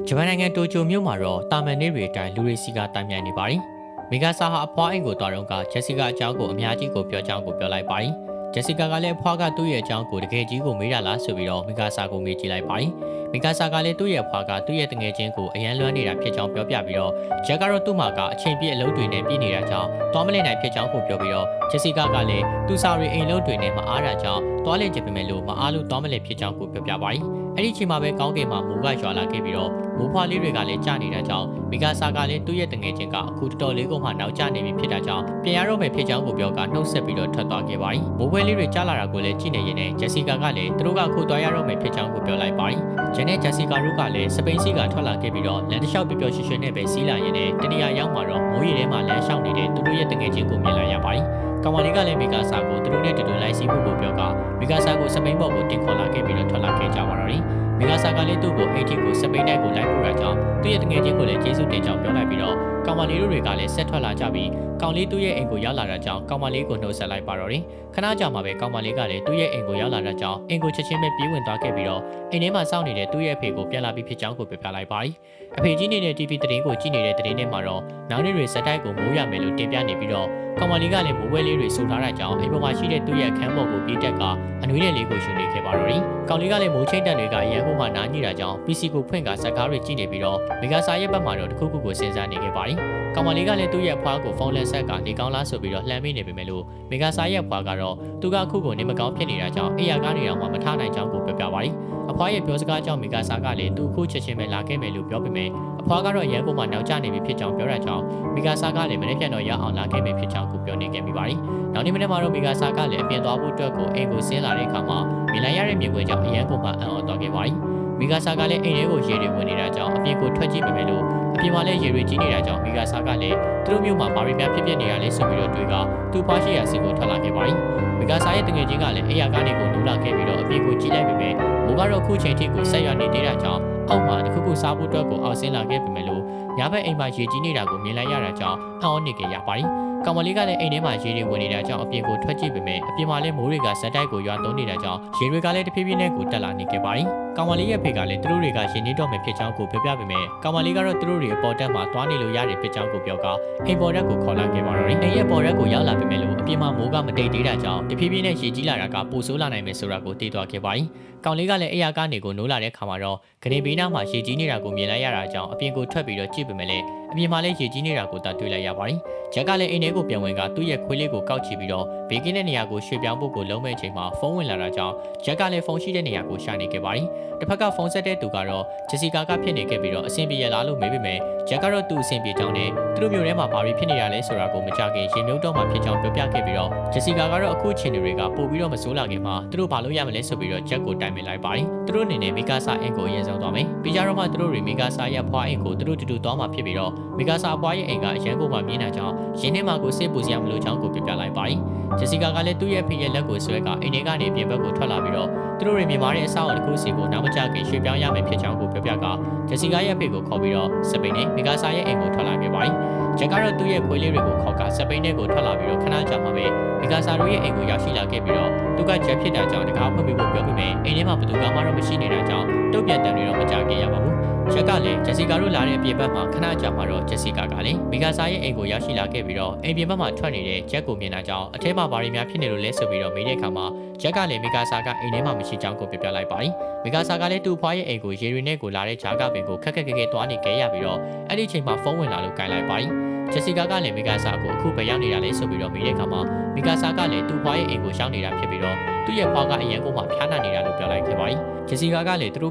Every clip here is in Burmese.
ဂျပန်နိုင်ငံတိုကျိုမြို့မှာတော့တာမန်နေ့တွေအတိုင်းလူတွေစီကတိုင်မြိုင်နေပါတယ်။မီဂါဆာဟာအဖွားအိမ်ကိုတော်တော့ကဂျက်စီကာအကြောင်းကိုအများကြီးကိုပြောကြောင်းကိုပြောလိုက်ပါတယ်။ဂျက်စီကာကလည်းအဖွားကသူ့ရဲ့အကြောင်းကိုတကယ်ကြီးကိုမေးတာလားဆိုပြီးတော့မီဂါဆာကိုမေးကြည့်လိုက်ပါတယ်။မီဂါဆာကလည်းသူ့ရဲ့အဖွားကသူ့ရဲ့တငယ်ချင်းကိုအရန်လွှမ်းနေတာဖြစ်ကြောင်းပြောပြပြီးတော့ဂျက်ကတော့သူ့မှာကအချိန်ပြည့်အလုပ်တွေနဲ့ပြည်နေတာကြောင့်သွားမလည်နိုင်ဖြစ်ကြောင်းကိုပြောပြီးတော့ဂျက်စီကာကလည်းသူ့စာရီအိမ်လုပ်တွေနဲ့မအားတာကြောင့်သွားလည်ချင်ပေမဲ့လို့မအားလို့သွားမလည်ဖြစ်ကြောင်းကိုပြောပြပါတယ်။အဲ့ဒီချိန်မှာပဲကောင်းကင်မှာမိုးကရွာလာခဲ့ပြီးတော့မိုးဖွားလေးတွေကလည်းကျနေတာကြောင့်မီဂါဆာကလည်းသူ့ရဲ့တငယ်ချင်းကအခုတော်တော်လေးကိုမှနောက်ကျနေပြီဖြစ်တာကြောင့်ပြန်ရတော့မယ်ဖြစ်ကြောင်းကိုပြောကနှုတ်ဆက်ပြီးတော့ထွက်သွားခဲ့ပါတယ်။မိုးပွဲလေးတွေကျလာတာကိုလည်းကြည့်နေရင်လည်းဂျက်စီကာကလည်းသူတို့ကအခုသွားရတော့မယ်ဖြစ်ကြောင်းကိုပြောလိုက်ပါတယ်။ဂျန်နဲ့ဂျက်စီကာတို့ကလည်းစပိန်စီကထွက်လာခဲ့ပြီးတော့လန်တလျှောက်ပျော်ပျော်ရွှင်ရွှင်နဲ့ပဲစီးလာရင်လည်းတနေရာရောက်မှာတော့မိုးရေထဲမှာလမ်းလျှောက်နေတဲ့သူတို့ရဲ့တငယ်ချင်းကိုမြင်လာရပါတယ်။ကောင်မလေးကလည်းမီဂါဆာကိုသူတို့နဲ့တူတူလိုက်စီးဖို့ကိုပြောကမီဂါဆာကိုစပိန်ဘော်ကိုတင်ခေါ်လာခဲ့ပြီးတော့ထွက်လာခဲ့ကြပါတော့တယ်။မီဂါဆာကလည်းသူ့ကိုအေဂျင့်ကိုစပိန်တိုက်ကိုလိုက်ပို့ရကြောင်းသူ့ရဲ့တငယ်ချင်းကိုလည်းကျေးဇူးတင်ကြောင်းပြောလိုက်ပြီးတော့ကောင်မလေးတို့တွေကလည်းဆက်ထွက်လာကြပြီးကောင်လေးသူ့ရဲ့အိမ်ကိုရောက်လာတာကြောင့်ကောင်မလေးကိုနှုတ်ဆက်လိုက်ပါတော့တယ်။ခဏကြာမှပဲကောင်မလေးကလည်းသူ့ရဲ့အိမ်ကိုရောက်လာတာကြောင့်အိမ်ကိုချက်ချင်းပဲပြေးဝင်သွားခဲ့ပြီးတော့အိမ်ထဲမှာစောင့်နေတဲ့သူ့ရဲ့အဖေကိုပြန်လာပြီးဖြစ်ကြောင်းကိုပြောပြလိုက်ပါတယ်။အဖေကြီးနေတဲ့ TV သတင်းကိုကြည့်နေတဲ့သတင်းထဲမှာတော့နောက်နေ့တွေစက်တိုက်ကိုမိုးရမယ်လို့တင်ပြနေပြီးတော့ကောင်မလေးကလည်းမိုးပွဲလေးတွေစုထားတာကြောင့်အိမ်ပေါ်မှာရှိတဲ့သူ့ရဲ့အခန်းပေါ်ကိုပြေးတက်ကအနွေးတဲ့လေးကိုယူနေခဲ့ပါတော့တယ်။ကောင်လေးကလည်းမိုးချိတ်တက်တွေကအရန်ကိုမှနားညိတာကြောင့် PC ကိုဖွင့်ကစကားတွေကြည့်နေပြီးတော့မီဂါဆာရဲ့ဘက်မှာတော့တခုခုကိုစဉ်းစားနေခဲ့ပါတယ်။ကောင်မလေးကလည်းသူ့ရဲ့အဖွားကိုဖုန်းလက်ဆက်ကနေကောင်းလားဆိုပြီးတော့လှမ်းမိနေပေမဲ့လို့မီဂါဆာရဲ့အဖွားကတော့သူကအခုကိုနေမကောင်းဖြစ်နေတာကြောင့်အိယာကားနေတော့မှမထနိုင်ကြောင်းကိုပြောပြပါတယ်။အဖွားရဲ့ပြောစကားကြောင့်မီဂါဆာကလည်းသူအခုချက်ချင်းပဲလာခဲ့မယ်လို့ပြောပေမဲ့အဖွားကတော့ရန်ကုန်မှာနောက်ကျနေပြီဖြစ်ကြောင်းပြောတာကြောင့်မီဂါဆာကလည်းမနေ့ပြန်တော့ရအောင်လာခဲ့မယ်ဖြစ်ကြောင်းကိုပြောနေခဲ့မိပါတယ်။နောက်နေ့မနေ့မှာတော့မီဂါဆာကလည်းအပြင်သွားဖို့အတွက်ကိုအိမ်ကိုဆင်းလာတဲ့အခါမှာမြင်လိုက်ရတဲ့မြင်ကွင်းကြောင့်အရန်ကုန်မှာအံ့ဩသွားခဲ့ပါတယ်။မီဂါဆာကလည်းအိမ်ထဲကိုရေတွေဝင်နေတာကြောင့်အပြင်ကိုထွက်ကြည့်ပေမဲ့လို့အပြင်မှာလည်းရေတွေကြီးနေတာကြောင့်မီဂါဆာကလည်းသူတို့မျိုးမှာဘာတွေများဖြစ်နေရလဲဆိုပြီးတော့တွေးကသူ့ဖွားရှိရာစီကိုထွက်လာခဲ့ပါတယ်။မီဂါဆာရဲ့တငယ်ချင်းကလည်းအိယာကားတွေကိုနူးလာခဲ့ပြီးတော့အပြင်ကိုကြည့်လိုက်ပေမဲ့မိုးကတော့ခုချိန်ထိကိုဆက်ရွာနေသေးတာကြောင့်အောက်မှာတခုခုစားဖို့အတွက်ကိုအောက်ဆင်းလာခဲ့ပေမဲ့လို့ညဘက်အိမ်မှာရေကြီးနေတာကိုမြင်လိုက်ရတာကြောင့်အံ့ဩနေကြရပါတယ်။ကောင်မလေးကလည်းအိမ်ထဲမှာရေတွေဝင်နေတာကြောင့်အပြင်ကိုထွက်ကြည့်ပေမဲ့အပြင်မှာလည်းမိုးတွေကဇက်တိုက်ကိုရွာသွန်းနေတာကြောင့်ရေတွေကလည်းတဖြည်းဖြည်းနဲ့ကိုတက်လာနေခဲ့ပါတယ်။ကောင်မလေးရဲ့ဖေကလည်းသူတို့တွေကရေနေတော့မယ်ဖြစ်ကြောင်းကိုပြောပြပေမဲ့ကောင်မလေးကတော့သူတို့တွေအပေါ်တက်မှာသွားနေလို့ရတယ်ဖြစ်ကြောင်းကိုပြောကအိမ်ပေါ်တက်ကိုခေါ်လာခဲ့ပါတော့တယ်။အိမ်ရဲ့ပေါ်တက်ကိုရောက်လာပေမဲ့လို့အပြင်မှာမိုးကမတိတ်သေးတာကြောင့်တဖြည်းဖြည်းနဲ့ရေကြီးလာတာကပိုဆိုးလာနိုင်မယ်ဆိုတာကိုသိသွားခဲ့ပါတယ်။ကောင်လေးကလည်းအိယာကနေကိုနိုးလာတဲ့ခါမှာတော့ဂရင်ဘေးနားမှာရေကြီးနေတာကိုမြင်လိုက်ရတာကြောင့်အပြင်ကိုထွက်ပြီးတော့ကြည့်ပေမဲ့လည်းအပြင်မှာလည်းရေကြီးနေတာကိုသာတွေ့လိုက်ရပါတယ်။ဂျက်ကလည်းအိမ်ထဲကိုပြန်ဝင်ကသူ့ရဲ့ခွေးလေးကိုကောက်ချပြီးတော့ဘေးကင်းတဲ့နေရာကိုရွှေ့ပြောင်းဖို့ကိုလုံးမဲ့အချိန်မှာဖုန်းဝင်လာတာကြောင့်ဂျက်ကလည်းဖုန်းရှိတဲ့နေရာကိုရှာနေခဲ့ပါတယ်။တစ်ဖက်ကဖုန်းဆက်တဲ့သူကတော့ဂျက်စီကာကဖြစ်နေခဲ့ပြီးတော့အဆင်ပြေရလားလို့မေးပေမဲ့ဂျက်ကတော့သူ့အဆင်ပြေကြောင်းနဲ့သူတို့မျိုးထဲမှာဘာတွေဖြစ်နေရလဲဆိုတာကိုမကြခင်ရေမြုပ်တော့မှဖြစ်ကြောင်းပြောပြခဲ့ပြီးတော့ဂျက်စီကာကတော့အခုချိန်တွေကပို့ပြီးတော့မစိုးလာခင်မှာသူတို့ဘာလို့ရမလဲဆိုပြီးတော့ဂျက်ကိုတိုင်ပင်လိုက်ပါတယ်။သူတို့အနေနဲ့မီဂါဆာအင်ကိုအရင်ဆုံးသွားမယ်။ပြီးကြတော့မှသူတို့တွေမီဂါဆာရဲ့ဖွားအင်ကိုသူတို့တူတူသွားမှဖြစ်ပြီးတော့မီဂါဆာဖွားရဲ့အိမ်ကအရန်ကိုမှမြင်တာကြောင့်ရင်းနှင်းမှာကိုစိတ်ပူစရာမလိုကြောင်းကိုပြပြလိုက်ပါတယ်။ဂျက်စီကာကလည်းသူ့ရဲ့ဖေရဲ့လက်ကိုဆွဲကအိမ်ထဲကနေပြင်ဘက်ကိုထွက်လာပြီးတော့သူတို့တွေမြင်မာတဲ့အဆောက်အအုံတစ်ခုစီကိုနောက်မကျခင်ရွှေ့ပြောင်းရမယ်ဖြစ်ကြောင်းကိုပြပြကဂျက်စီကာရဲ့ဖေကိုခေါ်ပြီးတော့စပိန်နဲ့မီဂါဆာရဲ့အိမ်ကိုထွက်လာခဲ့ပါတယ်။ဂျက်ကတော့သူ့ရဲ့ခွေးလေးတွေကိုခေါ်ကစပိန်နဲ့ကိုထွက်လာပြီးတော့ခဏကြာမှပဲမီဂါဆာတို့ရဲ့အိမ်ကိုရောက်ရှိလာခဲ့ပြီးတော့သူကဂျက်ဖြစ်တာကြောင့်တကားဖွင့်ပေးဖို့ပြောပေမဲ့အိမ်ထဲမှာဘယ်သူမှတော့မရှိနေတာကြောင့်တုတ်ပြန်တန်တွေတော့မကြခင်ရပါဘူး။ဂျက်ကလည်းဂျက်စီကာတို့လာတဲ့အပြင်ဘက်မှာခဏကြာမှတော့ဂျက်စီကာကလည်းမီဂါဆာရဲ့အိမ်ကိုရောက်ရှိလာခဲ့ပြီးတော့အိမ်ပြင်ဘက်မှာထွက်နေတဲ့ဂျက်ကိုမြင်တာကြောင့်အထဲမှာဘာတွေများဖြစ်နေလို့လဲဆိုပြီးတော့မေးတဲ့အခါမှာဂျက်ကလည်းမီဂါဆာကအိမ်ထဲမှာမရှိကြောင်းကိုပြပြလိုက်ပါတယ်။မီဂါဆာကလည်းသူ့ဖွားရဲ့အိမ်ကိုရေတွေနဲ့ကိုလာတဲ့ဂျာကပင်ကိုခက်ခက်ခဲခဲသွားနေခဲ့ရပြီးတော့အဲ့ဒီချိန်မှာဖုန်းဝင်လာလို့ကင်လိုက်ပါတယ်။ဂျက်စီကာကလည်းမီဂါဆာကိုအခုပဲရောက်နေတာလဲဆိုပြီးတော့မေးတဲ့အခါမှာမီဂါဆာကလည်းသူ့ဖွားရဲ့အိမ်ကိုရောက်နေတာဖြစ်ပြီးတော့သူ့ရဲ့ဖွားကအရန်ကိုမှဖျားနာနေတာလို့ပြောလိုက်ခဲ့ပါတယ်။ဂျက်စီကာကလည်းသူတို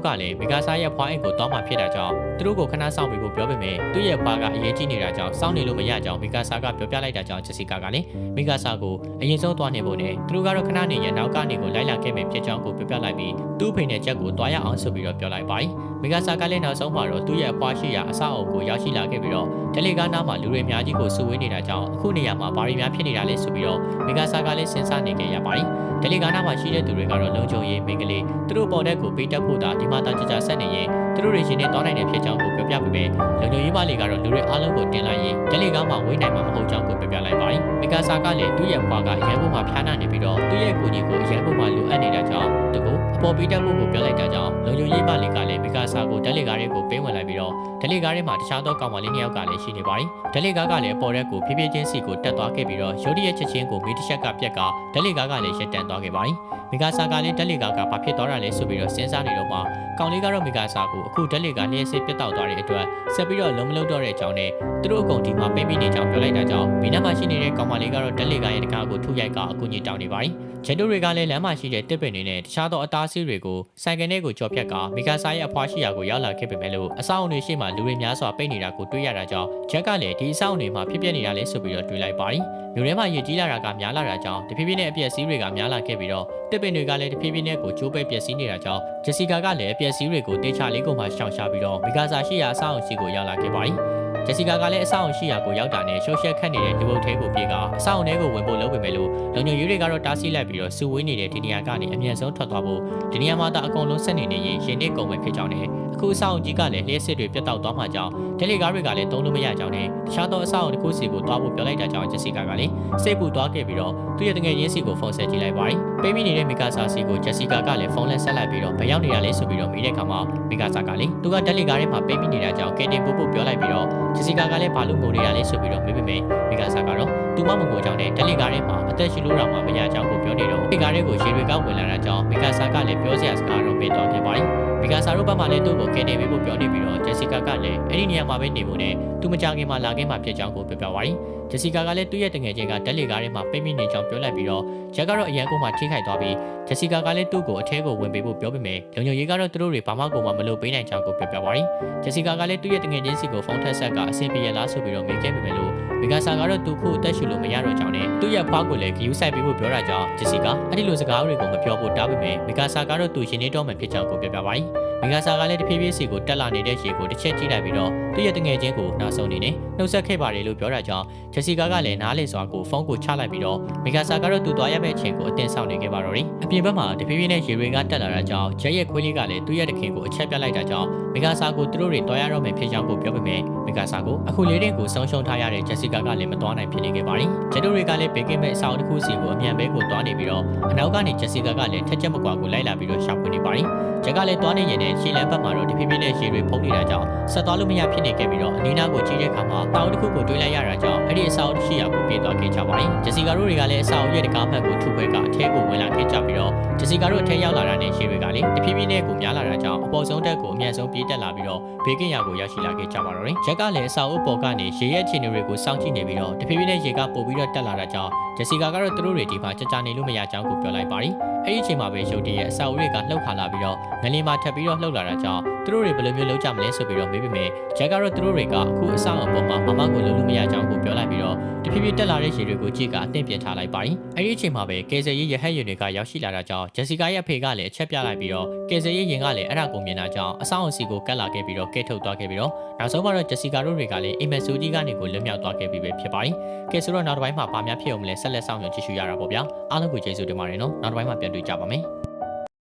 ့ကလည်းမီဂါဆာရဲ့ဖွားအိမ်ကိုတောင်းမှဖြစ်တာကြောင့်သူတို့ကိုခဏဆောင်ပြီးဖို့ပြောပေမဲ့သူ့ရဲ့ဖွားကအရေးကြီးနေတာကြောင့်စောင့်နေလို့မရကြောင်းမီဂါဆာကပြောပြလိုက်တာကြောင့်ဂျက်စီကာကလည်းမီဂါဆာကိုအရင်ဆုံးသွားနေဖို့နဲ့သူတို့ကတော့ခဏနေရနောက်ကနေကိုလိုက်လာခဲ့မယ်ဖြစ်ကြောင်းကိုပြောပြလိုက်ပြီးသူ့ဖေနဲ့ချက်ကိုတွားရအောင်ဆိုပြီးတော့ပြောလိုက်ပါတယ်။မီဂါဆာကလည်းနောက်ဆုံးမှာတော့သူ့ရဲ့အဖွားရှိရာအဆောက်အအုံကိုရောက်ရှိလာခဲ့ပြီးတော့တယ်လီကားနားမှာလူတွေအများကြီးကိုစုဝေးနေတာကြောင့်အခုနေရာမှာဘာတွေများဖြစ်နေတာလဲဆိုပြီးတော့မီဂါဆာကလည်းစဉ်းစားနေကြရပါတယ်။တယ်လီကားနားမှာရှိတဲ့သူတွေကတော့လုံခြုံရေးမင်္ဂလေးသူတို့ပေါ်တဲ့ကိုပေးတက်ဖို့သာဒီမှာတာကြကြဆက်နေရင်သူတို့တွေရှင်နေသွားနိုင်တဲ့ဖြစ်ကြောင်းကိုပြောပြပေးမယ်။လုံခြုံရေးမလေးကတော့လူတွေအားလုံးကိုတင်လိုက်ရင်တယ်လီကားမှာဝေးနိုင်မှာမဟုတ်ကြောင်းကိုပြောပြလိုက်ပါတယ်။ မီကာဆာကလည်းသူ့ရဲ့ဖွားကအရန်ပေါ်မှာဖျားနာနေပြီးတော့သူ့ရဲ့ကိုကြီးကိုအရန်ပေါ်မှာလိုအပ်နေတာကြောင့်သူကိုအပေါ်ပေးတတ်ဖို့ကိုပြောလိုက်တာကြောင့်လုံခြုံရေးမလေးကလည်းမီကာဆာကိုဓာတ်လေကားတွေကိုပေးဝင်လိုက်ပြီးတော့ဓာတ်လေကားထဲမှာတခြားသောကောင်မလေး2ယောက်ကလည်းရှိနေပါတယ်ဓာတ်လေကားကလည်းအပေါ်ရက်ကိုဖြည်းဖြည်းချင်းစီကိုတက်သွားခဲ့ပြီးတော့ရုတ်တရက်ချက်ချင်းကိုမီးတစ်ချက်ကပြက်ကဓာတ်လေကားကလည်းရပ်တန့်သွားခဲ့ပါတယ်မီကာဆာကလည်းဓာတ်လေကားကဘာဖြစ်သွားတာလဲဆိုပြီးတော့စဉ်းစားနေတော့မှကောင်လေးကတော့မီကာဆာကိုအခုဓာတ်လေကားလျှက်စစ်ပြတ်တောက်သွားတဲ့အတွက်ဆက်ပြီးတော့လုံးမလုံးတော့တဲ့အကြောင်းနဲ့သူတို့အကုန်ဒီမှာပိတ်မိနေကြောင်းပြောလိုက်တာကြောင့်မီနာမှာရှိနေတဲ့ကောင်မလေးကတော့ဓာတ်လေကားရဲ့တကားကိုထုရိုက်ကအကူအညီတောင်းနေပါတယ်ဂျန်တိုတွေကလည်းလမ်းမှာရှိတဲ့တစ်ပင်တွေနဲ့တခြားသောအသားဆေးတွေကိုဆိုင်ကနေကိုကြော်ဖြတ်ကမီကာဆာရဲ့အဖွားရှိရာကိုရောက်လာခဲ့ပေမဲ့လို့အဆောက်အုံတွေရှေ့မှာလူတွေများစွာပိတ်နေတာကိုတွေ့ရတာကြောင့်ဂျက်ကလည်းဒီအဆောက်အုံတွေမှာဖြစ်ပျက်နေတာလဲဆိုပြီးတော့တွေးလိုက်ပါတယ်မြို့ထဲမှာရည်ကြီးလာတာကများလာတာကြောင့်တဖြည်းဖြည်းနဲ့အပျက်စီးတွေကများလာခဲ့ပြီးတော့တစ်ပင်တွေကလည်းတဖြည်းဖြည်းနဲ့ကိုကျိုးပဲပျက်စီးနေတာကြောင့်ဂျက်စီကာကလည်းအပျက်စီးတွေကိုတေချာလေးကိုမှရှောင်ရှားပြီးတော့မီကာဆာရှိရာအဆောက်အုံရှိကိုရောက်လာခဲ့ပါတယ်ဂျက်စီကာကလည်းအဆောက်အုံရှိရာကိုရောက်တာနဲ့ရှုပ်ရှက်ခတ်နေတဲ့ဒီဘုတ်ထဲကိုပြေကအဆောက်အုံထဲကိုဝင်ဖို့လုပ်ပေမဲ့လို့လုံခြုံရေးတွေကတော့တားဆီးလိုက်ပြီးတော့စုဝေးနေတဲ့ဒီနေရာကနေအမြန်ဆုံးထွက်သွားဖို့ဒီနေရာမှာအကုန်လုံးဆက်နေနေရင်ရင်းနှီးကုန်မဲ့ဖြစ်ကြောင်းနဲ့အခုအဆောက်အုံကြီးကလည်းလျှက်စစ်တွေပြတ်တောက်သွားမှကြောင်းတယ်လီကားတွေကလည်းတုံးလို့မရကြောင်းနဲ့တခြားသောအဆောက်အုံတစ်ခုစီကိုသွားဖို့ပြောလိုက်တာကြောင့်ဂျက်စီကာကလည်းစိတ်ပူသွားခဲ့ပြီးတော့သူ့ရဲ့တငယ်ချင်းစီကိုဖုန်းဆက်ကြည့်လိုက်ပါတယ်ပိတ်မိနေတဲ့မီကာဆာစီကိုဂျက်စီကာကလည်းဖုန်းလက်ဆက်လိုက်ပြီးတော့ဘယ်ရောက်နေတာလဲဆိုပြီးတော့မေးတဲ့အခါမှာမီကာဆာကလည်းသူကတယ်လီကားထဲမှာပိတ်မိနေတာကြောင့်ကင်တင်ပို့ပြောလိုက်ပြီးတော့ဂျက်စီကာကလည်းဘာလို့ငိုနေတာလဲဆိုပြီးတော့မေးပေမဲ့မီကာဆာကတော့သူမမငိုကြောင်းနဲ့တယ်လီကားထဲမှာအသက်ရှိလို့တော့မှမရကြောင်းကိုပြောနေတော့တယ်လီကားထဲကိုရေတွေကဝင်လာတာကြောင့်မီကာဆာကလည်းပြောစရာစကားတော့မေးတော့ခဲ့ပါတယ်မီကာဆာတို့ဘက်မှလည်းသူ့ကိုကင်တင်ပေးဖို့ပြောနေပြီးတော့ဂျက်စီကာကလည်းအဲ့ဒီနေရာမှာပဲနေဖို့နဲ့သူမကြခင်မှာလာခဲ့မှဖြစ်ကြောင်းကိုပြောပြပါတယ်ဂျက်စီကာကလည်းသူ့ရဲ့တငယ်ချင်းကဓာတ်လေကားထဲမှာပိတ်မိနေကြောင်းပြောလိုက်ပြီးတော့ဂျက်ကတော့အရန်ကိုမှထိခိုက်သွားပြီးဂျက်စီကာကလည်းသူ့ကိုအထဲကိုဝင်ပေးဖို့ပြောပေမဲ့လုံခြုံရေးကတော့သူတို့တွေဘာမှကိုမှမလုပ်ပေးနိုင်ကြောင်းကိုပြောပြပါတယ်ဂျက်စီကာကလည်းသူ့ရဲ့တငယ်ချင်းစီကိုဖုန်းထက်ဆက်ကအဆင်ပြေရလားဆိုပြီးတော့မေးခဲ့ပေမဲ့လို့မီကာဆာကတော့သူ့ခုအသက်ရှူလို့မရတော့ကြောင်းနဲ့သူ့ရဲ့ဖွားကိုလည်းဂယူးဆိုင်ပေးဖို့ပြောတာကြောင့်ဂျက်စီကာအဲ့ဒီလိုစကားတွေကိုမပြောဖို့တားပေမဲ့မီကာဆာကတော့သူရှင်နေတော့မှဖြစ်ကြောင်းကိုပြောပြပါတယ်မီကာဆာကလည်းတဖြည်းဖြည်းစီကိုတက်လာနေတဲ့ရေကိုတစ်ချက်ကြည့်လိုက်ပြီးတော့သူ့ရဲ့တငယ်ချင်းကိုနောက်ဆုံးနေနဲ့နှုတ်ဆက်ခဲ့ပါတယ်လို့ပြောတာကြောင့်ဂျက်စီကာကလည်းနားလေစွာကိုဖုန်းကိုချလိုက်ပြီးတော့မီကာဆာကတော့သူ့သွားရမယ့်အချိန်ကိုအတင်းဆောင်နေခဲ့ပါတော့တယ်အပြင်ဘက်မှာတဖြည်းဖြည်းနဲ့ရေတွေကတက်လာတာကြောင့်ဂျက်ရဲ့ခွေးလေးကလည်းသူ့ရဲ့တခင်ကိုအချက်ပြလိုက်တာကြောင့်မီကာဆာကိုသူတို့တွေသွားရတော့မယ်ဖြစ်ကြောင်းကိုပြောပေမဲ့မီကာဆာကိုအခုလေးတင်ကိုဆုံးရှုံးထားရတဲ့ဂျက်စီကာကလည်းမသွားနိုင်ဖြစ်နေခဲ့ပါတယ်ဂျက်တို့တွေကလည်းဘေကင်းမဲ့အဆောင်တစ်ခုစီကိုအမြန်ပဲကိုသွားနေပြီးတော့အနောက်ကနေဂျက်စီကာကလည်းထက်ချက်မကွာကိုလိုက်လာပြီးတော့ရှောက်ဖွင့်နေပါတယ်ဂျက်ကလည်းသွားနေရင်လည်းရှီလန်ဘက်မှာတော့တဖြည်းဖြည်းနဲ့ရေတွေဖုံးနေတာကြောင့်ဆက်သွားလို့မရဖြစ်နေခဲ့ပြီးတော့အနီးနားကိုကြီးတဲ့အခါမှာတောင်တစ်ခုကိုတွေးလိုက်ရတာကြောင့်အဲ့ဒီအဆောင်ရှိရာကိုပြေးသွားခဲ့ကြပါတယ်ဂျက်စီကာတို့တွေကလည်းအဆောင်ရဲ့တကားမှတ်ကိုထုခွဲကအထဲကိုဝင်လာခဲ့ကြပြီးတော့ဂျက်စီကာတို့အထဲရောက်လာတာနဲ့ရေတွေကလည်းတဖြည်းဖြည်းနဲ့ကိုများလာတာကြောင့်အပေါ်ဆုံးတက်ကိုအမြန်ဆုံးပြေးတက်လာပြီးတော့ဘေကင်းရာကိုရောက်ရှိလာခဲ့ကြပါတော့တယ်ဂျက်ကလည်းအဆောင်အပေါ်ကနေရေရဲ့အခြေအနေတွေကိုစောင့်ကြည့်နေပြီးတော့တဖြည်းဖြည်းနဲ့ရေကပို့ပြီးတော့တက်လာတာကြောင့်ဂျက်စီကာကတော့သူတို့တွေဒီမှာကြာနေလို့မရကြောင်းကိုပြောလိုက်ပါတယ်အဲ့ဒီအချိန်မှာပဲရုတ်တရက်အဆောက်အဦတွေကလှုပ်ခါလာပြီးတော့ငလင်မှာထပ်ပြီးတော့လှုပ်လာတာကြောင့်သူတို့တွေဘယ်လိုမျိုးလုပ်ကြမလဲဆိုပြီးတော့မေးပေမဲ့ဂျက်ကတော့သူတို့တွေကအခုအဆောက်အဦပေါ်မှာမမကိုလုပ်လို့မရကြောင်းကိုပြောလိုက်ပြီးတော့တဖြည်းဖြည်းတက်လာတဲ့ရေတွေကိုကြည့်ကအသင့်ပြင်ထားလိုက်ပါတယ်အဲ့ဒီအချိန်မှာပဲကယ်ဆယ်ရေးရဟတ်ယာဉ်တွေကရောက်ရှိလာတာကြောင့်ဂျက်စီကာရဲ့အဖေကလည်းအချက်ပြလိုက်ပြီးတော့ကယ်ဆယ်ရေးယာဉ်ကလည်းအဲ့ဒါကိုမြင်တာကြောင့်အဆောက်အဦစီကိုကတ်လာခဲ့ပြီးတော့ကဲထုတ်သွားခဲ့ပြီးတော့နောက်ဆုံးမှာတော့ဂျက်စီကာတို့တွေကလည်းအိမ်မက်ဆူကြီးကနေကိုလွတ်မြောက်သွားခဲ့ပြီးပဲဖြစ်ပါတယ်ကဲဆိုတော့နောက်တစ်ပိုင်းမှာဘာများဖြစ်အောင်မလဲဆက်လက်ဆောင်ရွက်ကြည့်ရှုရတာပေါ့ဗျာအားလုံးကိုကျေးဇူးတင်ပါတယ်နော်နောက်တစ်ပိုင်းမှာပြန်တွေ့ကြပါမယ်